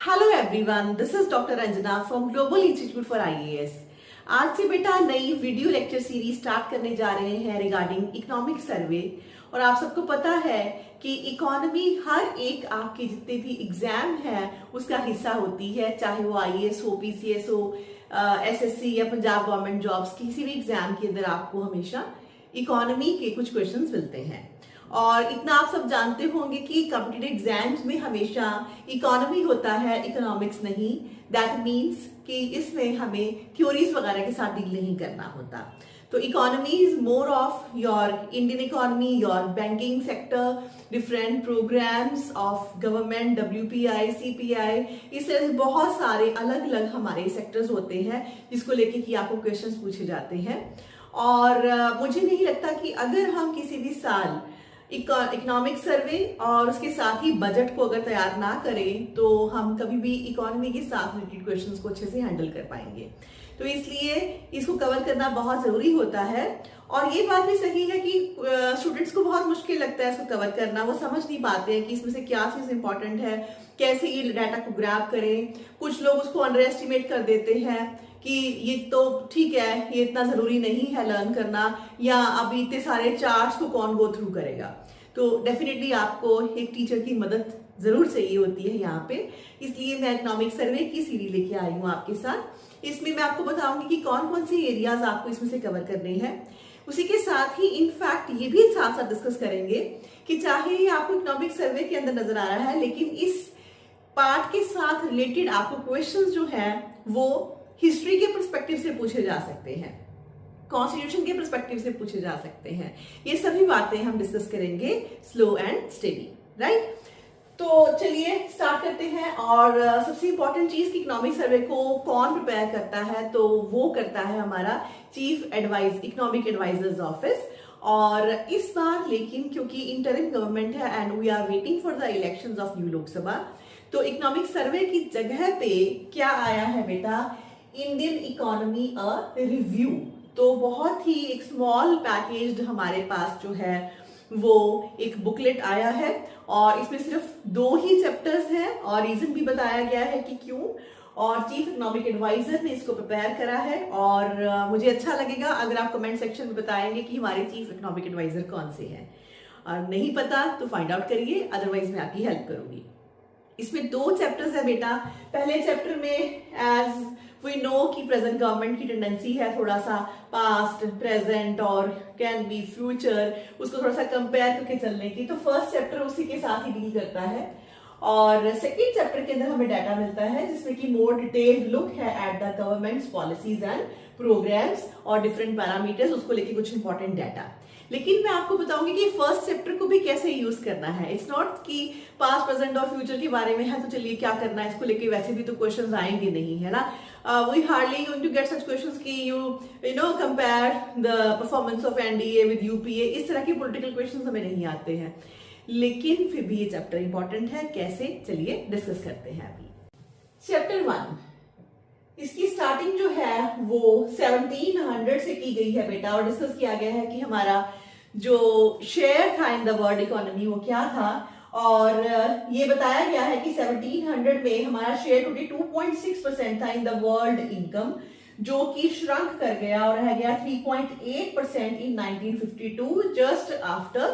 Hello everyone, this is doctor Ranjana from global institute for IAS. आज से बेटा नई वीडियो लेक्चर सीरीज स्टार्ट करने जा रहे हैं रिगार्डिंग इकोनॉमिक सर्वे। और आप सबको पता है कि इकोनॉमी हर एक आपके जितने भी एग्जाम है उसका हिस्सा होती है, चाहे वो आईएएस हो, पीसीएस हो, एसएससी या पंजाब गवर्नमेंट जॉब्स, किसी भी एग्जाम के अंदर आपको हमेशा इकोनॉमी के कुछ क्वेश्चंस मिलते हैं। और इतना आप सब जानते होंगे कि कॉम्पिटिटिव एग्जाम्स में हमेशा इकोनॉमी होता है, इकोनॉमिक्स नहीं। दैट मीन्स कि इसमें हमें थ्योरीज वगैरह के साथ डील नहीं करना होता। तो economy is more of your Indian economy, your banking sector, different programs of government, WPI, CPI, इस तरह से बहुत सारे अलग अलग हमारे सेक्टर्स होते हैं जिसको लेके कि आपको क्वेश्चंस पूछे जाते हैं। और मुझे नहीं लगता कि अगर हम किसी भी साल इकोनॉमिक सर्वे और उसके साथ ही बजट को अगर तैयार ना करें तो हम कभी भी इकोनॉमी के साथ रिलेटेड क्वेश्चंस को अच्छे से हैंडल कर पाएंगे। तो इसलिए इसको कवर करना बहुत जरूरी होता है। और ये बात भी सही है कि स्टूडेंट्स को बहुत मुश्किल लगता है इसको कवर करना। वो समझ नहीं पाते हैं कि इसमें से क्या चीज इंपॉर्टेंट है, कैसे ये डाटा को ग्रैब करें। कुछ लोग उसको अंडर एस्टिमेट कर देते हैं कि ये तो ठीक है, ये इतना जरूरी नहीं है लर्न करना, या अभी इतने सारे चार्ट्स को कौन गो थ्रू करेगा। तो डेफिनेटली आपको एक टीचर की मदद जरूर चाहिए होती है यहाँ पे। इसलिए मैं इकोनॉमिक सर्वे की सीरीज लेके आई हूँ आपके साथ। इसमें मैं आपको बताऊंगी कि कौन कौन से एरियाज आपको इसमें से कवर करने हैं। उसी के साथ ही इनफैक्ट ये भी साथ साथ डिस्कस करेंगे कि चाहे ये आपको इकोनॉमिक सर्वे के अंदर नजर आ रहा है, लेकिन इस पार्ट के साथ रिलेटेड आपको क्वेश्चंस जो है वो हिस्ट्री के पर्सपेक्टिव से पूछे जा सकते हैं, कॉन्स्टिट्यूशन के पर्सपेक्टिव से पूछे जा सकते हैं। ये सभी बातें हम डिस्कस करेंगे स्लो एंड स्टेडी, राइट। तो चलिए स्टार्ट करते हैं। और सबसे इंपॉर्टेंट चीज कि इकोनॉमिक सर्वे को कौन प्रिपेयर करता है, तो वो करता है हमारा चीफ इकोनॉमिक एडवाइजर्स ऑफिस। और इस बार लेकिन क्योंकि इंटरिम गवर्नमेंट है and we are waiting for the elections of new Lok Sabha, तो इकोनॉमिक सर्वे की जगह पे क्या आया है बेटा, इंडियन इकोनॉमी अ रिव्यू। तो बहुत ही एक स्मॉल पैकेज हमारे पास जो है वो एक बुकलेट आया है और इसमें सिर्फ 2 ही चैप्टर्स हैं और रीजन भी बताया गया है कि क्यों। और चीफ इकोनॉमिक एडवाइजर ने इसको प्रिपेयर करा है। और मुझे अच्छा लगेगा अगर आप कमेंट सेक्शन में बताएंगे कि हमारे चीफ इकोनॉमिक एडवाइजर कौन से हैं। और नहीं पता तो फाइंड आउट करिए, अदरवाइज मैं आपकी हेल्प करूंगी। इसमें 2 चैप्टर्स है बेटा। पहले चैप्टर में एज वी नो कि प्रेजेंट गवर्नमेंट की टेंडेंसी है थोड़ा सा पास्ट, प्रेजेंट और कैन बी फ्यूचर, उसको थोड़ा सा कंपेयर करके चलने की। तो फर्स्ट चैप्टर उसी के साथ ही डील करता है। और सेकेंड चैप्टर के अंदर हमें डाटा मिलता है जिसमें कि मोर डिटेल्ड लुक है at the government's policies and programs और डिफरेंट पैरामीटर्स, उसको लेके कुछ इंपॉर्टेंट डाटा। लेकिन मैं आपको बताऊंगी कि फर्स्ट चैप्टर को भी कैसे यूज करना है। इट्स नॉट कि पास्ट, प्रेजेंट और फ्यूचर के बारे में है तो चलिए क्या करना है इसको लेके, वैसे भी तो क्वेश्चंस आएंगे नहीं, है ना। We hardly going to get such questions कि you know compare the performance of NDA with UPA, इस तरह के पॉलिटिकल क्वेश्चंस हमें नहीं आते हैं। लेकिन फिर भी ये चैप्टर इंपॉर्टेंट है। कैसे, चलिए डिस्कस करते हैं अभी। चैप्टर 1, इसकी स्टार्टिंग जो है वो 1700 से की गई है बेटा। और डिस्कस किया गया है कि हमारा जो शेयर था इन द वर्ल्ड इकोनॉमी वो क्या था। और ये बताया गया है कि 1700 में हमारा शेयर 22.6% था इन द वर्ल्ड इनकम, जो कि श्रंक कर गया और रह गया 3.8% इन 1952 जस्ट आफ्टर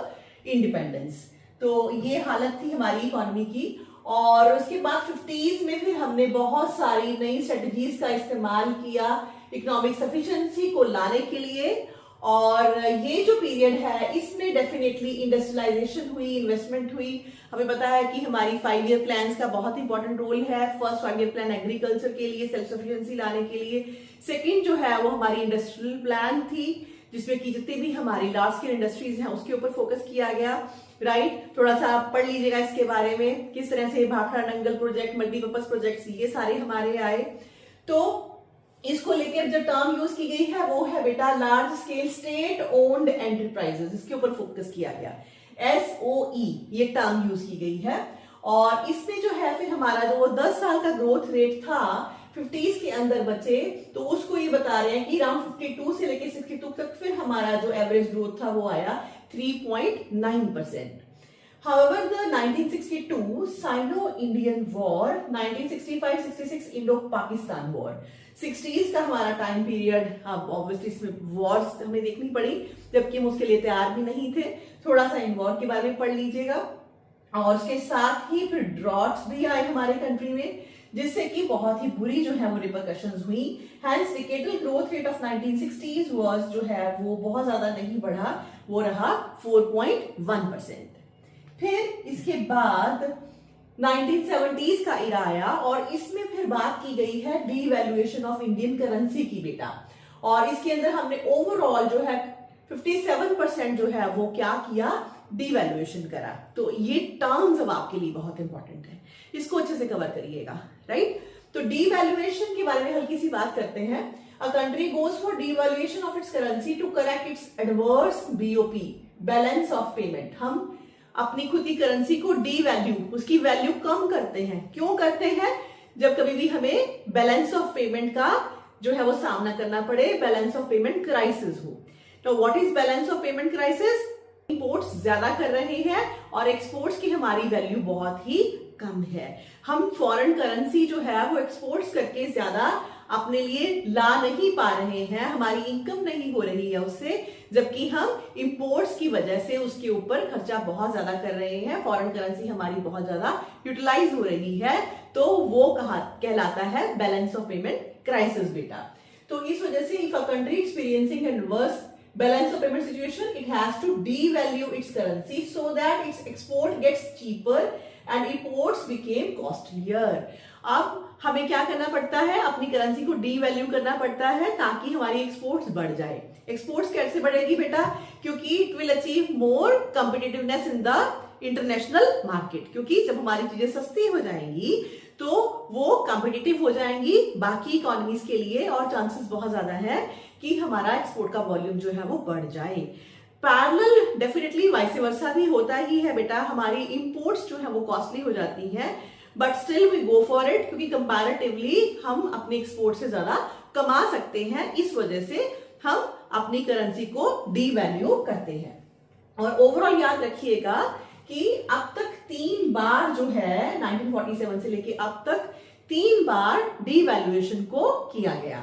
इंडिपेंडेंस। तो ये हालत थी हमारी इकोनॉमी की। और उसके बाद 50s में फिर हमने बहुत सारी नई स्ट्रेटजीज का इस्तेमाल किया इकोनॉमिक सफिशिएंसी को लाने के लिए। और ये जो पीरियड है इसमें डेफिनेटली इंडस्ट्रियलाइजेशन हुई, इन्वेस्टमेंट हुई। हमें पता है कि हमारी 5 ईयर प्लान्स का बहुत इंपॉर्टेंट रोल है। फर्स्ट 5 ईयर प्लान एग्रीकल्चर के लिए, सेल्फ सफिशिएंसी लाने के लिए। सेकेंड जो है वो हमारी इंडस्ट्रियल प्लान थी जिसमें कि जितनी भी हमारी लार्ज स्केल इंडस्ट्रीज हैं उसके ऊपर फोकस किया गया, राइट। थोड़ा सा आप पढ़ लीजिएगा इसके बारे में, किस तरह से Bhakra Nangal project, multipurpose projects, ये सारे हमारे आए। तो इसको लेकर जो टर्म यूज की गई है वो है बेटा large scale state owned enterprises, इसके ऊपर फोकस किया गया। SOE ये टर्म यूज की गई है। और इसमें जो है फिर हमारा जो 10 साल का ग्रोथ रेट था 50s के अंदर बचे, तो उसको ये बता रहे हैं कि अराउंड 52 से लेकर 62 तक फिर हमारा जो एवरेज ग्रोथ था वो आया 3.9%। However, the 1962 Sino-Indian War, 1965-66 Indo-Pakistan War, 60s का हमारा टाइम पीरियड, अब ऑब्वियसली इसमें वॉर्स हमें देखनी पड़ी, जबकि हम उसके लिए तैयार भी नहीं थे। थोड़ा सा इन वॉर के बारे में पढ़ लीजिएगा। और उसके साथ ही फिर ड्रॉट्स भी आए हमारे कंट्री में, जिससे कि बहुत ही बुरी जो है वो रिपरकशंस हुई। Hence decadal growth rate of 1960s was जो है वो बहुत ज्यादा नहीं बढ़ा, वो रहा 4.1%। फिर इसके बाद 1970s का इरा आया और इसमें फिर बात की गई है डीवैल्यूएशन ऑफ इंडियन करेंसी की बेटा। और इसके अंदर हमने ओवरऑल जो है 57% जो है वो क्या किया, डीवैल्यूएशन करा। तो ये टर्म्स अब आपके लिए बहुत इंपॉर्टेंट है, इसको अच्छे से कवर करिएगा, राइट। तो डीवैल्यूएशन के बारे में हल्की सी बात करते हैं। A country goes for devaluation of its currency to correct its adverse BOP, balance of payment. हम अपनी खुद की करेंसी को डीवैल्यू, उसकी वैल्यू कम करते हैं। क्यों करते हैं? जब कभी भी हमें बैलेंस ऑफ पेमेंट का जो है वो सामना करना पड़े, बैलेंस ऑफ पेमेंट क्राइसिस हो। तो what is balance of payment crisis? Imports ज्यादा कर रहे हैं और एक्सपोर्ट्स की हमारी वैल्यू बहुत ही कम है। हम फॉरेन करेंसी जो है वो एक्सपोर्ट्स करके ज्यादा अपने लिए ला नहीं पा रहे हैं, हमारी इनकम नहीं हो रही है उससे, जबकि हम इंपोर्ट्स की वजह से उसके ऊपर खर्चा बहुत ज्यादा कर रहे हैं, फॉरेन करेंसी हमारी बहुत ज्यादा यूटिलाइज हो रही है। तो वो कहलाता है बैलेंस ऑफ पेमेंट क्राइसिस बेटा। तो इस वजह से if a country experiencing an worse balance of payment situation, it has to devalue its currency so that its export gets cheaper and imports became costlier. अब हमें क्या करना पड़ता है, अपनी करेंसी को डीवैल्यू करना पड़ता है ताकि हमारी एक्सपोर्ट्स बढ़ जाए। एक्सपोर्ट्स कैसे बढ़ेगी बेटा? क्योंकि it will achieve more competitiveness in the international market. क्योंकि जब हमारी चीजें सस्ती हो जाएंगी तो वो कॉम्पिटिटिव हो जाएंगी बाकी इकोनॉमीज के लिए, और चांसेस बहुत ज्यादा है कि हमारा एक्सपोर्ट का वॉल्यूम जो है वो बढ़ जाए। पैरेलल डेफिनेटली वाइस वर्सा भी होता ही है बेटा, हमारी इंपोर्ट्स जो है वो कॉस्टली हो जाती हैं, but still we go for it, क्योंकि कंपैरेटिवली हम अपने एक्सपोर्ट से ज्यादा कमा सकते हैं। इस वजह से हम अपनी करेंसी को डीवैल्यू करते हैं। और ओवरऑल याद रखिएगा कि अब तक 3 बार जो है 1947 से लेके अब तक 3 बार डीवैल्यूएशन को किया गया।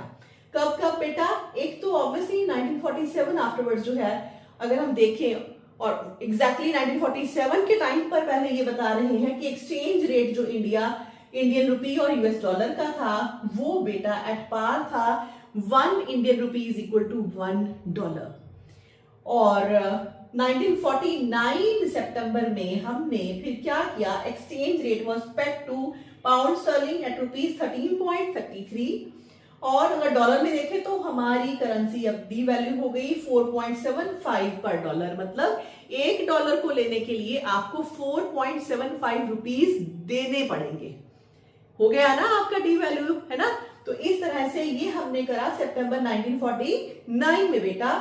कब कब बेटा? एक तो ऑब्वियसली 1947 आफ्टरवर्ड्स जो है, अगर हम देखें, और एग्जैक्टली 1947 के टाइम पर पहले ये बता रहे हैं कि एक्सचेंज रेट जो इंडियन रुपी और यूएस डॉलर का था वो बेटा एट पार था 1 Indian rupee is equal to $1। और 1949 सितंबर में हमने फिर क्या किया, exchange rate was peg to pound sterling at ₹13.33। और अगर डॉलर में देखें तो हमारी करेंसी अब डीवैल्यू हो गई 4.75 पर डॉलर। मतलब $1 को लेने के लिए आपको 4.75 रुपीज देने पड़ेंगे। हो गया ना आपका डीवैल्यू, है ना। तो इस तरह से ये हमने करा सितंबर 1949 में बेटा।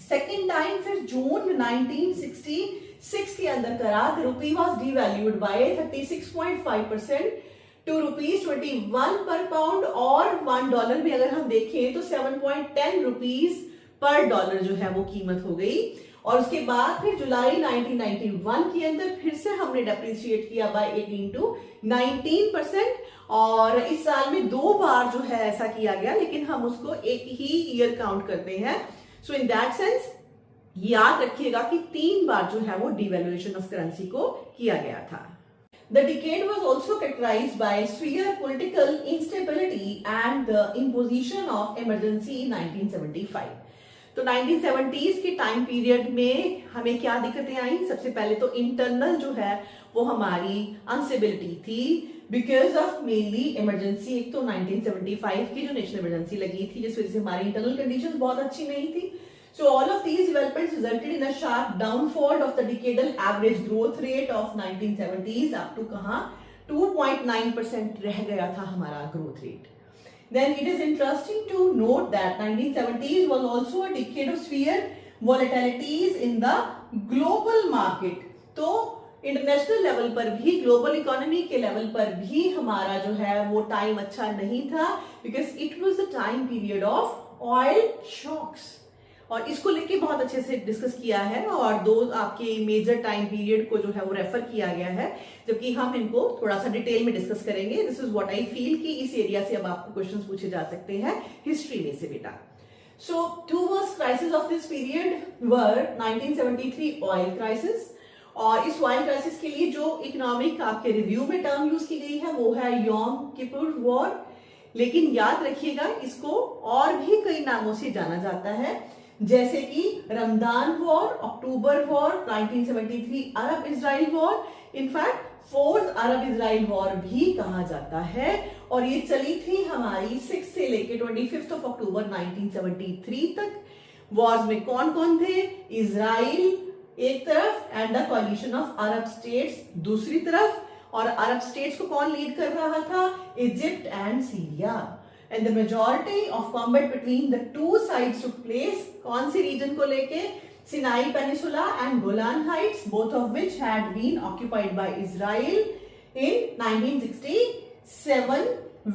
सेकेंड टाइम फिर जून 1966 के अंदर करा। The rupee was devalued by 36.5% to ₹21 per pound, और $1 में अगर हम देखें तो 7.10 रुपीज पर डॉलर जो है वो कीमत हो गई। और उसके बाद फिर जुलाई 1991 के अंदर फिर से हमने डेप्रिशिएट किया बाय 18 to 19%। और इस साल में 2 बार जो है ऐसा किया गया, लेकिन हम उसको एक ही ईयर काउंट करते हैं। सो इन दैट सेंस याद रखिएगा कि 3 बार जो है वो डिवैल्यूएशन ऑफ करेंसी को किया गया था। The decade was also characterized by severe political instability and the imposition of emergency in 1975. तो 1970s के टाइम पीरियड में हमें क्या दिक्कतें आई? सबसे पहले तो इंटरनल जो है वो हमारी अनस्टेबिलिटी थी बिकॉज ऑफ मेनली इमरजेंसी। एक तो 1975 की जो नेशनल इमरजेंसी लगी थी, जिस वजह से हमारी इंटरनल कंडीशंस बहुत अच्छी नहीं थी। So all of these developments resulted in a sharp downfall of the decadal average growth rate of 1970s up to कहाँ 2.9% रह गया था हमारा growth rate. Then it is interesting to note that 1970s was also a decade of severe volatilities in the global market. तो international level पर भी, global economy के level पर भी हमारा जो है वो टाइम अच्छा नहीं था, because it was the time period of oil shocks. और इसको लेके बहुत अच्छे से डिस्कस किया है और दो आपके मेजर टाइम पीरियड को जो है वो रेफर किया गया है, जबकि हम इनको थोड़ा सा डिटेल में डिस्कस करेंगे। This is what I feel कि इस एरिया से अब आपको क्वेश्चंस पूछे जा सकते हैं हिस्ट्री में से बेटा। So two worst crises of this period were 1973 oil crisis, और इस ऑयल क्राइसिस के लिए जो इकोनॉमिक आपके रिव्यू में टर्म यूज की गई है वो है योम किपुर वॉर। लेकिन याद रखिएगा इसको और भी कई नामों से जाना जाता है, जैसे कि रमजान वॉर, अक्टूबर वॉर, 1973 अरब इजराइल वॉर, इनफैक्ट फोर्थ अरब इजराइल वॉर भी कहा जाता है। और ये चली थी हमारी 6 से लेके 25 अक्टूबर 1973 तक। वॉर्स में कौन कौन थे? इजराइल एक तरफ and the collision of Arab states दूसरी तरफ, और अरब स्टेट्स को कौन लीड कर रहा था? Egypt and Syria. And the majority of combat between the two sides took place कौन सी रीजन को लेके? Sinai peninsula and Golan Heights, both of which had been occupied by Israel in 1967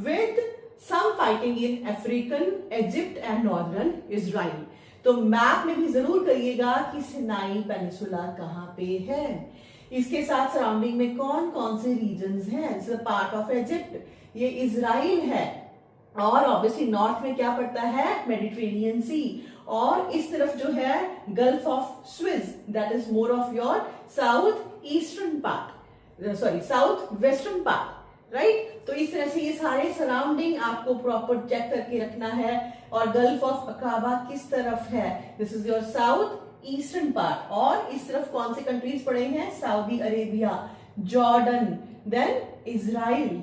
with some fighting in African, Egypt and northern Israel। तो map में भी जरूर करिएगा कि सिनाई पेनिसुला कहाँ पे है। इसके साथ सराउंडिंग में कौन कौन से रीजन्स हैं? पार्ट ऑफ इजिप्ट, ये इजराइल है, और ऑब्वियसली नॉर्थ में क्या पड़ता है? मेडिटेरेनियन सी, और इस तरफ जो है gulf of Swiss, that is more of your south eastern part, sorry south western part, right. तो इस तरह से ये सारे सराउंडिंग आपको प्रॉपर चेक करके रखना है। और गल्फ ऑफ अकाबा किस तरफ है? This is your south eastern part. और इस तरफ कौन से कंट्रीज पड़े हैं? Saudi Arabia, Jordan, then Israel.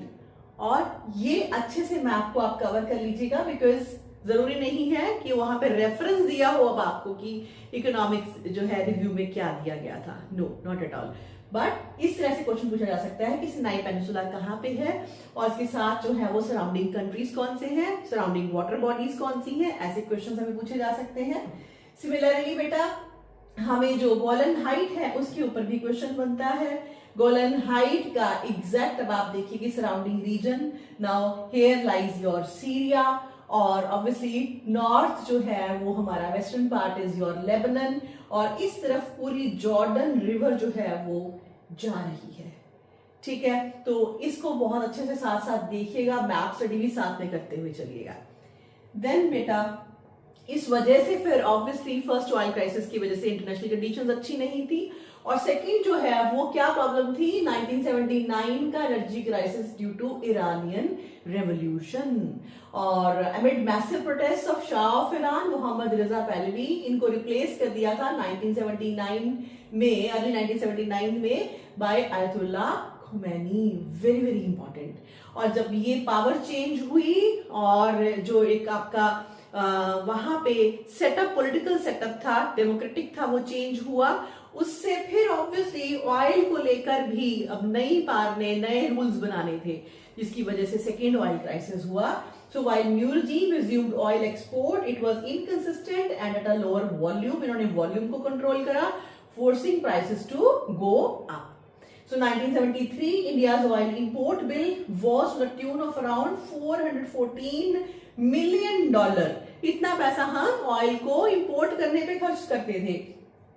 और ये अच्छे से मैप को आप कवर कर लीजिएगा, बिकॉज जरूरी नहीं है कि वहां पे रेफरेंस दिया हो अब आपको कि इकोनॉमिक्स जो है रिव्यू में क्या दिया गया था। No, not at all. But इस तरह से क्वेश्चन पूछा जा सकता है कि सिनाई पेनिसुला कहाँ पे है, और इसके साथ जो है वो सराउंडिंग कंट्रीज कौन से हैं, सराउंडिंग वाटर बॉडीज कौन सी हैं, ऐसे क्वेश्चन हमें पूछे जा सकते हैं। सिमिलरली बेटा हमें जो गोलन हाइट है उसके ऊपर भी क्वेश्चन बनता है। गोलन हाइट का एग्जैक्ट अब आप देखिए कि surrounding reason, now here lies your Syria, और ऑब्वियसली नॉर्थ जो है वो हमारा western part is your Lebanon, और इस तरफ पूरी जॉर्डन रिवर जो है वो जा रही है। ठीक है, तो इसको बहुत अच्छे से साथ साथ देखिएगा, मैप स्टडी भी साथ में करते हुए चलिएगा। देन बेटा इस वजह से फिर ऑब्वियसली फर्स्ट ऑयल क्राइसिस की वजह से इंटरनेशनल कंडीशंस अच्छी नहीं थी, और सेकंड जो है वो क्या प्रॉब्लम थी? 1979 का energy crisis due to Iranian revolution. और amid massive protest of Shah of Iran Mohammad Reza Pahlavi, इनको रिप्लेस कर दिया था 1979 में, अर्ली 1979 में by Ayatollah Khomeini. Very very important. और जब ये पावर चेंज हुई और जो एक आपका वहां पे सेटअप, पॉलिटिकल सेटअप था, डेमोक्रेटिक था, वो चेंज हुआ, उससे फिर ऑब्वियसली ऑयल को लेकर भी अब नई पार ने नए रूल्स बनाने थे, जिसकी वजह से सेकेंड ऑयल क्राइसिस हुआ। So while Murji resumed oil export, it was inconsistent and at a lower volume. इन्होंने वॉल्यूम को कंट्रोल करा, forcing prices to go up. So 1973 India's oil import bill was to the tune of around $414 million। इतना पैसा हम oil को import करने पे खर्च करते थे,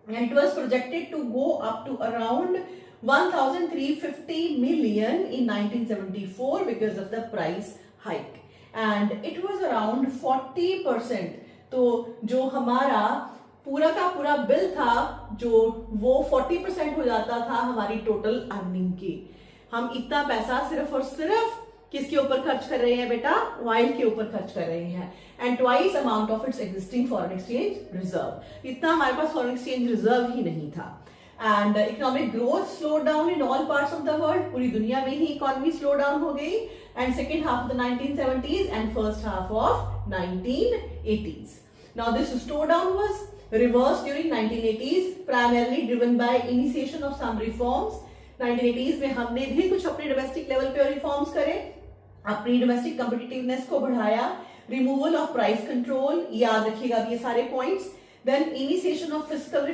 and it was projected to go up to around 1,350 million in 1974 because of the price hike, and it was around 40%। तो जो हमारा पूरा का पूरा बिल था जो वो 40% हो जाता था हमारी टोटल अर्निंग की। हम इतना पैसा सिर्फ और सिर्फ किसके ऊपर खर्च कर रहे हैं बेटा? ऑयल के ऊपर खर्च कर रहे हैं, and twice amount of its existing foreign exchange reserve. इतना हमारे पास फॉरेन एक्सचेंज रिजर्व ही नहीं था। And economic growth slow down in all parts of the world, पूरी दुनिया में ही इकोनॉमी स्लो डाउन हो गई, and second half of the 1970s and first half of 1980s। Now this slow down was reversed during 1980s, primarily driven by initiation of some reforms। 1980s में हमने भी कुछ अपने डोमेस्टिक लेवल पे reforms करे, अपनी डोमेस्टिक कॉम्पिटिटिवनेस को बढ़ाया, रिमूवल ऑफ प्राइस कंट्रोल, याद रखिएगा ये सारे points. Then initiation of fiscal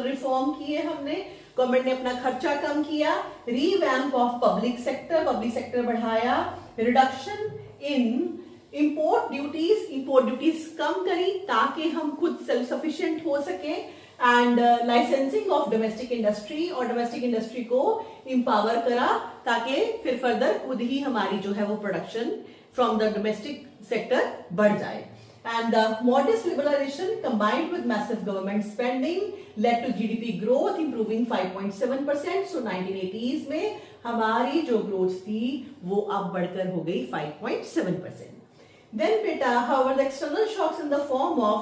reform किए हमने, गवर्नमेंट ने अपना खर्चा कम किया, रीवैम्प ऑफ पब्लिक सेक्टर बढ़ाया, रिडक्शन इन इंपोर्ट ड्यूटीज कम करी ताकि हम खुद सेल्फ सफिशिएंट हो सके, and licensing of domestic industry, और डोमेस्टिक इंडस्ट्री को एम्पावर करा ताकि फिर फर्दर खुद ही हमारी जो है वो production from the domestic sector बढ़ जाए. And the modest liberalization combined with massive government spending led to GDP growth improving 5.7%. So 1980s में हमारी जो ग्रोथ थी वो अब बढ़कर हो गई 5.7%. Then बेटा, however, the external shocks in the form of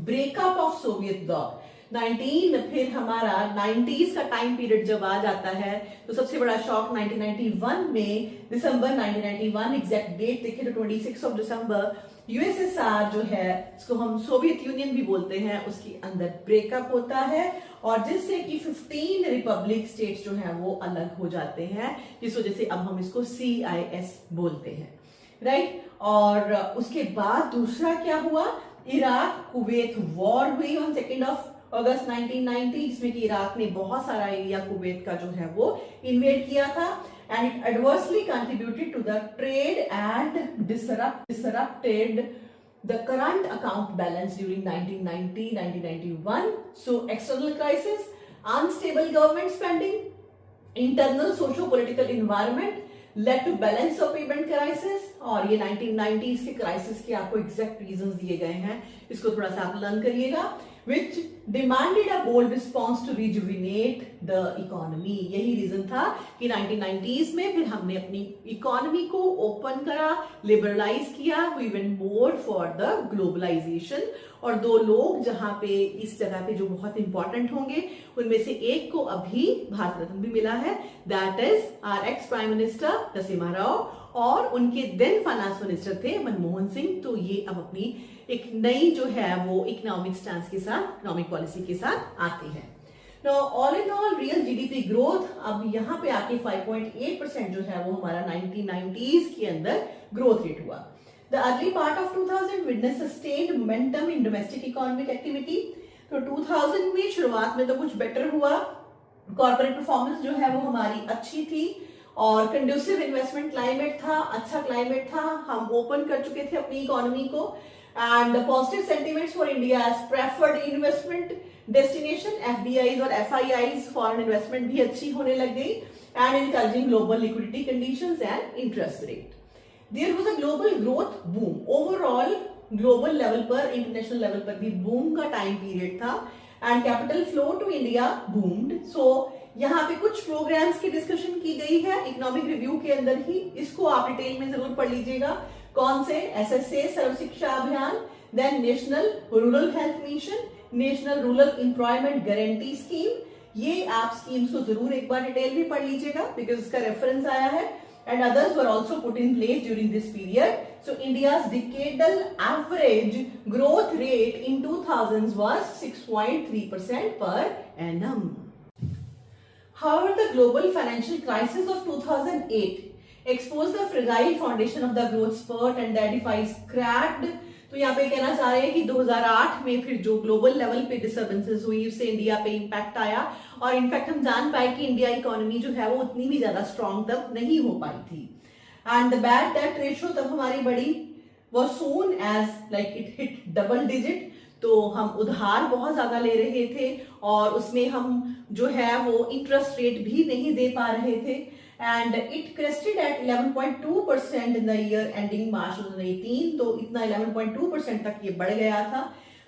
breakup of Soviet bloc. फिर हमारा 90s का टाइम पीरियड जब आ जाता है तो सबसे बड़ा शॉक 1991 में, दिसंबर 1991 एग्जैक्ट डेट देखें तो 26 ऑफ दिसंबर, यूएसएसआर जो है, इसको हम सोवियत यूनियन भी बोलते हैं, उसके अंदर ब्रेकअप होता है और जिससे कि 15 रिपब्लिक स्टेट्स जो हैं वो अलग हो जाते हैं, जिस वजह से अब हम इसको CIS बोलते हैं, राइट. और उसके बाद दूसरा क्या हुआ, इराक कुवैत वॉर हुई ऑन 2 अगस्त 1990, जिसमें कि इराक ने बहुत सारा एरिया कुवैत का जो है वो इन्वेड किया था, and it adversely contributed to the trade and disrupted the current account balance during 1990-1991. So external crisis, unstable government spending, internal socio-political environment led to balance of payment crisis. और ये 1990s के crisis के आपको exact reasons दिए गए हैं, इसको थोड़ा सा आप लर्न करिएगा. which demanded a bold response to rejuvenate the economy. यही रीजन था कि 1990s में फिर हमने अपनी इकोनॉमी को ओपन करा, लिबरलाइज किया, we went more for the globalization. और दो लोग जहां पे इस जगह पे जो बहुत इंपॉर्टेंट होंगे उनमें से एक को अभी भारत रत्न भी मिला है, that is our ex prime minister Narasimha Rao, और उनके देन फाइनेंस मिनिस्टर थे मनमोहन सिंह. तो ये अब अपनी एक नई जो है वो इकोनॉमिक स्टैंस के साथ, इकोनॉमिक पॉलिसी के साथ आती है. Now, all in all, real GDP growth अब यहाँ पे आके 5.8% जो है वो हमारा 1990s के अंदर ग्रोथ रेट हुआ. The early part of 2000 witnessed sustained momentum in domestic economic activity. तो 2000 में शुरुआत में तो कुछ बेटर हुआ, कॉर्पोरेट परफॉर्मेंस जो है वो हमारी अच्छी थी और कंड्यूसिव इन्वेस्टमेंट क्लाइमेट था, अच्छा क्लाइमेट था, हम ओपन कर चुके थे अपनी इकोनॉमी को, and positive sentiments for India as preferred investment destination, FDIs और FIIs फॉरेन इन्वेस्टमेंट भी अच्छी होने लग गई, and encouraging global liquidity conditions and interest rate. There was a global growth boom. Overall global level पर, international level पर भी boom का टाइम पीरियड था, and capital flow to India boomed. So यहाँ पे कुछ प्रोग्राम्स की डिस्कशन की गई है इकोनॉमिक रिव्यू के अंदर ही, इसको आप डिटेल में जरूर पढ़ लीजिएगा. कौन से? SSA Sarva Shiksha Abhiyan, then national rural health mission, national rural employment guarantee scheme. ये आप स्कीम्स को जरूर एक बार डिटेल में पढ़ लीजिएगा बिकॉज इसका रेफरेंस आया है, and others were also put in place during this period. So India's decadal average growth rate in 2000s was 6.3% per annum. However, the global financial crisis of 2008 exposed the fragile foundation of the growth spurt and the edifice cracked. तो यहाँ पे कहना चाह रहे हैं कि 2008 में फिर जो ग्लोबल लेवल पे डिस्टर्बेंसेस हुई उससे इंडिया पे इंपैक्ट आया, और इनफैक्ट हम जान पाए कि इंडिया इकोनॉमी जो है वो उतनी भी ज्यादा स्ट्रांग तब नहीं हो पाई थी, and the bad debt ratio तब हमारी बड़ी was soon as like it hit double digit. तो हम उधार बहुत ज्यादा ले रहे थे और उसमें हम जो है वो इंटरेस्ट रेट भी नहीं दे पा रहे थे, and it crested at 11.2% in the year ending March 2018. तो इतना 11.2% तक ये बढ़ गया था.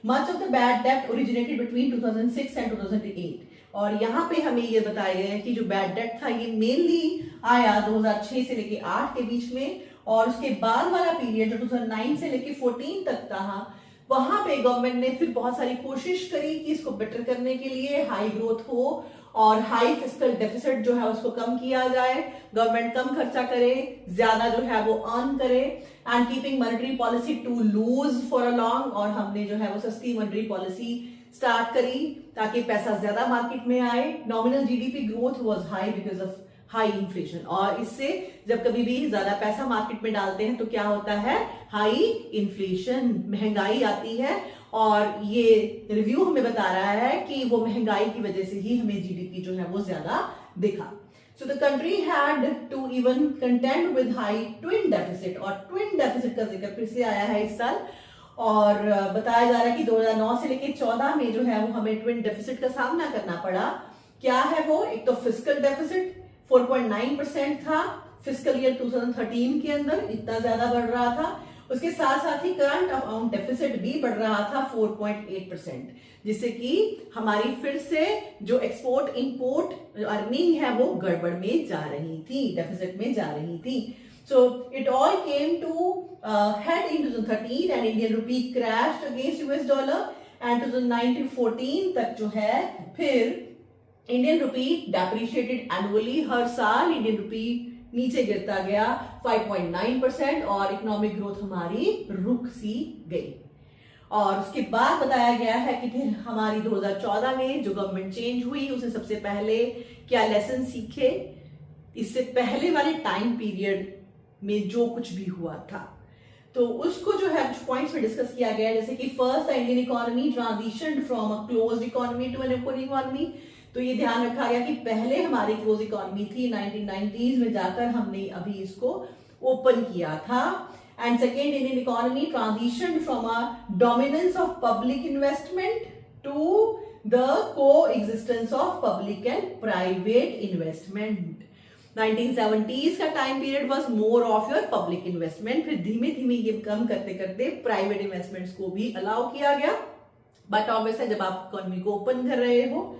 Much of the bad debt originated between 2006 and 2008. और यहाँ पे हमें ये बताया गया है कि जो बैड डेट था ये मेनली आया 2006 से लेके 8 के बीच में, और उसके बाद वाला पीरियड जो 2009 से लेके 14 तक था, वहां पे गवर्नमेंट ने फिर बहुत सारी कोशिश करी कि इसको बेटर करने के लिए हाई ग्रोथ हो और हाई फिस्कल डेफिसिट जो है उसको कम किया जाए, गवर्नमेंट कम खर्चा करे, ज्यादा जो है वो अर्न करे, and keeping monetary policy to loose for a long. और हमने जो है वो सस्ती मॉनेटरी पॉलिसी स्टार्ट करी ताकि पैसा ज्यादा मार्केट में आए. Nominal GDP growth was high because of high inflation, और इससे जब कभी भी ज्यादा पैसा मार्केट में डालते हैं तो क्या होता है? हाई इन्फ्लेशन, महंगाई आती है, और ये रिव्यू हमें बता रहा है कि वो महंगाई की वजह से ही हमें GDP जो है वो ज्यादा दिखा. So the country had to even contend with high twin deficit, और twin deficit का जिक्र फिर से आया है इस साल, और बताया जा रहा है कि 2009 से लेकर 14 में जो है वो हमें ट्विन डेफिसिट का सामना करना पड़ा। क्या है वो? एक तो फिस्कल डेफिसिट 4.9% था फिस्कल ईयर 2013 के अंदर, इतना ज्यादा बढ़ रहा था। उसके साथ साथ ही करंट अकाउंट डेफिसिट भी बढ़ रहा था 4.8%, जिससे कि हमारी फिर से जो एक्सपोर्ट इंपोर्ट अर्निंग है वो गड़बड़ में जा रही थी, डेफिसिट में जा रही थी। So it all came to head in 2013 and Indian rupee crashed against US dollar, and 2009 to 14 तक जो है फिर इंडियन रूपी डेप्रिशिएटेड एनुअली, हर साल इंडियन रूपी नीचे गिरता गया 5.9% और इकोनॉमिक ग्रोथ हमारी रुक सी गई। और उसके बाद बताया गया है कि फिर हमारी 2014 में जो गवर्नमेंट चेंज हुई उसने सबसे पहले क्या लेसन सीखे, इससे पहले वाले टाइम पीरियड में जो कुछ भी हुआ था, तो उसको जो है कुछ पॉइंट्स में डिस्कस किया गया, जैसे कि first Indian economy transition from a closed economy to an open economy. तो ये ध्यान रखा गया कि पहले हमारी क्लोज इकोनॉमी थी, 1990s में जाकर हमने अभी इसको ओपन किया था। And second Indian economy transition from a dominance of public investment to the coexistence of public and private investment. 1970s का time period was more of your public investment, फिर धीमे धीमे ये कम करते करते प्राइवेट इन्वेस्टमेंट्स को भी allow किया गया। बट ऑब्वियसली जब आप इकोनॉमी को ओपन कर रहे हो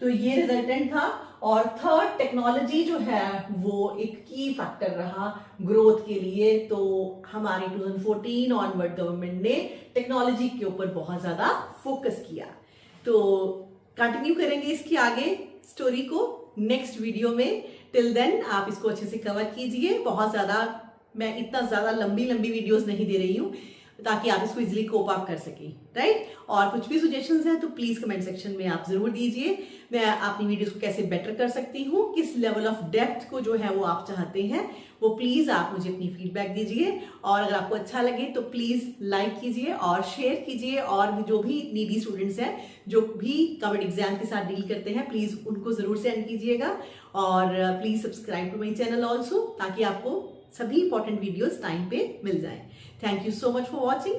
तो ये रिजल्टेंट था। और थर्ड टेक्नोलॉजी जो है वो एक की फैक्टर रहा ग्रोथ के लिए, तो हमारी 2014 ऑनवर्ड गवर्नमेंट ने टेक्नोलॉजी के ऊपर बहुत ज्यादा फोकस किया। तो कंटिन्यू करेंगे इसकी आगे स्टोरी को नेक्स्ट वीडियो में। टिल देन आप इसको अच्छे से कवर कीजिए। बहुत ज्यादा मैं इतना ज्यादा लंबी वीडियोस नहीं दे रही हूँ ताकि आप इसको इजिली कोप अप कर सकें, राइट। और कुछ भी सजेशंस हैं तो प्लीज कमेंट सेक्शन में आप जरूर दीजिए। मैं अपनी वीडियोस को कैसे बेटर कर सकती हूँ, किस लेवल ऑफ डेप्थ को जो है वो आप चाहते हैं, वो प्लीज आप मुझे अपनी फीडबैक दीजिए। और अगर आपको अच्छा लगे तो प्लीज लाइक कीजिए और शेयर कीजिए। और जो भी नीडी स्टूडेंट्स हैं जो भी गवर्नमेंट एग्जाम के साथ डील करते हैं, प्लीज उनको जरूर सेंड कीजिएगा। और please subscribe to my channel also, ताकि आपको सभी इंपॉर्टेंट वीडियोस टाइम पे मिल जाएं। Thank you so much for watching.